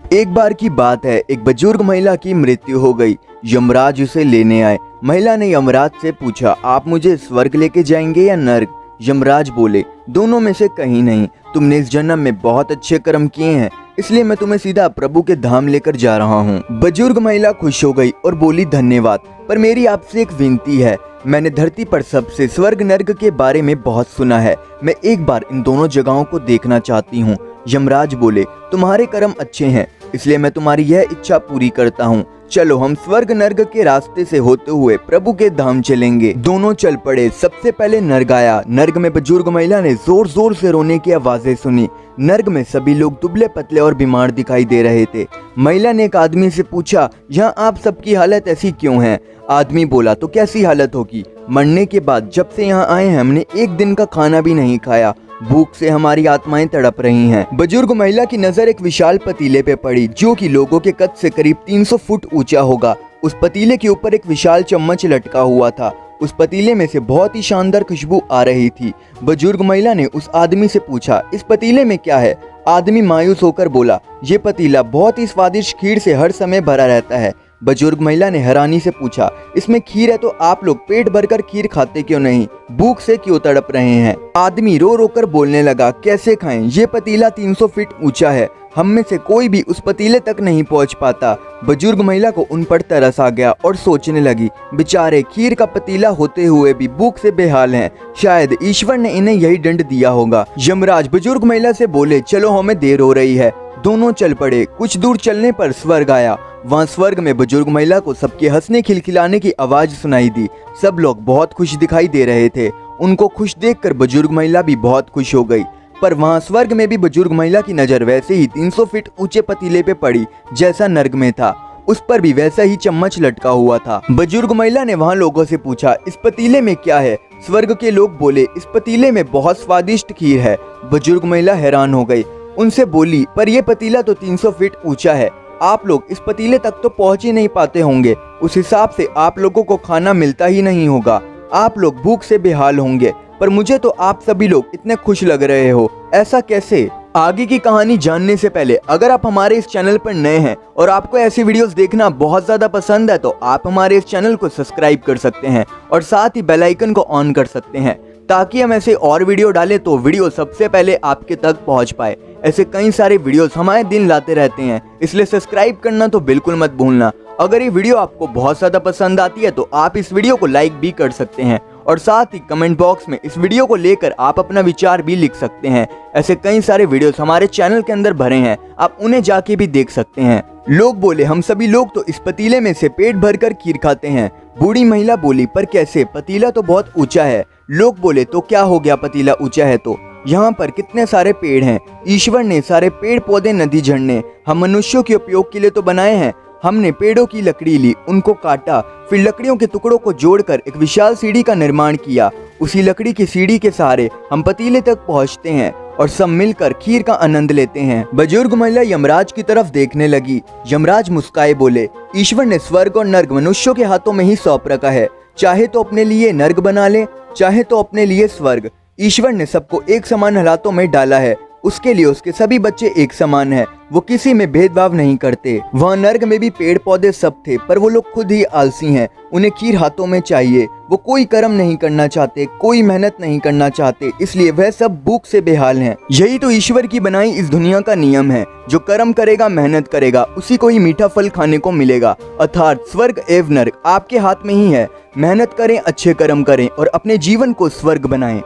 एक बार की बात है, एक बुजुर्ग महिला की मृत्यु हो गई। यमराज उसे लेने आए। महिला ने यमराज से पूछा, आप मुझे स्वर्ग लेके जाएंगे या नर्क? यमराज बोले, दोनों में से कहीं नहीं। तुमने इस जन्म में बहुत अच्छे कर्म किए हैं, इसलिए मैं तुम्हें सीधा प्रभु के धाम लेकर जा रहा हूँ। बुजुर्ग महिला खुश हो गई और बोली, धन्यवाद, पर मेरी आपसे एक विनती है। मैंने धरती पर सबसे स्वर्ग नर्क के बारे में बहुत सुना है। मैं एक बार इन दोनों जगहों को देखना चाहती हूँ। यमराज बोले, तुम्हारे कर्म अच्छे हैं, इसलिए मैं तुम्हारी यह इच्छा पूरी करता हूँ। चलो हम स्वर्ग नर्क के रास्ते से होते हुए प्रभु के धाम चलेंगे। दोनों चल पड़े। सबसे पहले नर्क आया। नर्क में बुजुर्ग महिला ने जोर जोर से रोने की आवाजें सुनी। नर्क में सभी लोग दुबले पतले और बीमार दिखाई दे रहे थे। महिला ने एक आदमी से पूछा, यहाँ आप सबकी हालत ऐसी क्यों है? आदमी बोला, तो कैसी हालत होगी? मरने के बाद जब से यहाँ आए हैं हमने एक दिन का खाना भी नहीं खाया। भूख से हमारी आत्माएं तड़प रही हैं। बुजुर्ग महिला की नजर एक विशाल पतीले पे पड़ी, जो कि लोगों के कद से करीब 300 फुट ऊंचा होगा। उस पतीले के ऊपर एक विशाल चम्मच लटका हुआ था। उस पतीले में से बहुत ही शानदार खुशबू आ रही थी। बुजुर्ग महिला ने उस आदमी से पूछा, इस पतीले में क्या है? आदमी मायूस होकर बोला, ये पतीला बहुत ही स्वादिष्ट खीर से हर समय भरा रहता है। बुजुर्ग महिला ने हैरानी से पूछा, इसमें खीर है तो आप लोग पेट भरकर खीर खाते क्यों नहीं? भूख से क्यों तड़प रहे हैं? आदमी रो रो कर बोलने लगा, कैसे खाएं? ये पतीला 300 फीट ऊंचा है, हम में से कोई भी उस पतीले तक नहीं पहुंच पाता। बुजुर्ग महिला को उन पर तरस आ गया और सोचने लगी, बेचारे खीर का पतीला होते हुए भी भूख से बेहाल हैं। शायद ईश्वर ने इन्हें यही दंड दिया होगा। यमराज बुजुर्ग महिला से बोले, चलो हमें देर हो रही है। दोनों चल पड़े। कुछ दूर चलने पर स्वर्ग आया। वहाँ स्वर्ग में बुजुर्ग महिला को सबके हंसने खिलखिलाने की आवाज सुनाई दी। सब लोग बहुत खुश दिखाई दे रहे थे। उनको खुश देखकर बुजुर्ग महिला भी बहुत खुश हो गई। पर वहाँ स्वर्ग में भी बुजुर्ग महिला की नजर वैसे ही 300 फीट ऊंचे पतीले पे पड़ी जैसा नर्क में था। उस पर भी वैसा ही चम्मच लटका हुआ था। बुजुर्ग महिला ने वहाँ लोगों से पूछा, इस पतीले में क्या है? स्वर्ग के लोग बोले, इस पतीले में बहुत स्वादिष्ट खीर है। बुजुर्ग महिला हैरान हो गई। उनसे बोली, पर यह पतीला तो 300 फीट ऊंचा है, आप लोग इस पतीले तक तो पहुंच ही नहीं पाते होंगे। उस हिसाब से आप लोगों को खाना मिलता ही नहीं होगा, आप लोग भूख से बेहाल होंगे। पर मुझे तो आप सभी लोग इतने खुश लग रहे हो, ऐसा कैसे? आगे की कहानी जानने से पहले अगर आप हमारे इस चैनल पर नए हैं और आपको ऐसी वीडियोस देखना बहुत ज़्यादा पसंद है, तो आप हमारे इस चैनल को सब्सक्राइब कर सकते हैं और साथ ही बेल आइकन को ऑन कर सकते हैं, ताकि हम ऐसे और वीडियो डालें तो वीडियो सबसे पहले आपके तक पहुंच पाए। ऐसे कई सारे वीडियोस हमारे दिन लाते रहते हैं, इसलिए सब्सक्राइब करना तो बिल्कुल मत भूलना। अगर ये वीडियो आपको बहुत ज़्यादा पसंद आती है तो आप इस वीडियो को लाइक भी कर सकते हैं और साथ ही कमेंट बॉक्स में इस वीडियो को लेकर आप अपना विचार भी लिख सकते हैं। ऐसे कई सारे वीडियोस हमारे चैनल के अंदर भरे हैं, आप उन्हें जाके भी देख सकते हैं। लोग बोले, हम सभी लोग तो इस पतीले में से पेट भरकर खीर खाते हैं। बूढ़ी महिला बोली, पर कैसे? पतीला तो बहुत ऊंचा है। लोग बोले, तो क्या हो गया, पतीला ऊंचा है तो यहाँ पर कितने सारे पेड़ हैं। ईश्वर ने सारे पेड़ पौधे नदी झरने हम मनुष्यों के उपयोग के लिए तो बनाए हैं। हमने पेड़ों की लकड़ी ली, उनको काटा, फिर लकड़ियों के टुकड़ों को जोड़कर एक विशाल सीढ़ी का निर्माण किया। उसी लकड़ी की सीढ़ी के सहारे हम पतीले तक पहुँचते हैं और सब मिलकर खीर का आनंद लेते हैं। बुजुर्ग महिला यमराज की तरफ देखने लगी। यमराज मुस्काए बोले, ईश्वर ने स्वर्ग और नर्क मनुष्यों के हाथों में ही सौंप रखा है, चाहे तो अपने लिए नर्क बना ले, चाहे तो अपने लिए स्वर्ग। ईश्वर ने सबको एक समान हालातों में डाला है, उसके लिए उसके सभी बच्चे एक समान हैं, वो किसी में भेदभाव नहीं करते। वहाँ नर्क में भी पेड़ पौधे सब थे, पर वो लोग खुद ही आलसी हैं, उन्हें खीर हाथों में चाहिए। वो कोई कर्म नहीं करना चाहते, कोई मेहनत नहीं करना चाहते, इसलिए वह सब भूख से बेहाल हैं। यही तो ईश्वर की बनाई इस दुनिया का नियम है, जो कर्म करेगा, मेहनत करेगा, उसी को ही मीठा फल खाने को मिलेगा। अर्थात स्वर्ग एवं नर्क आपके हाथ में ही है। मेहनत करें, अच्छे कर्म करें और अपने जीवन को स्वर्ग बनाएं।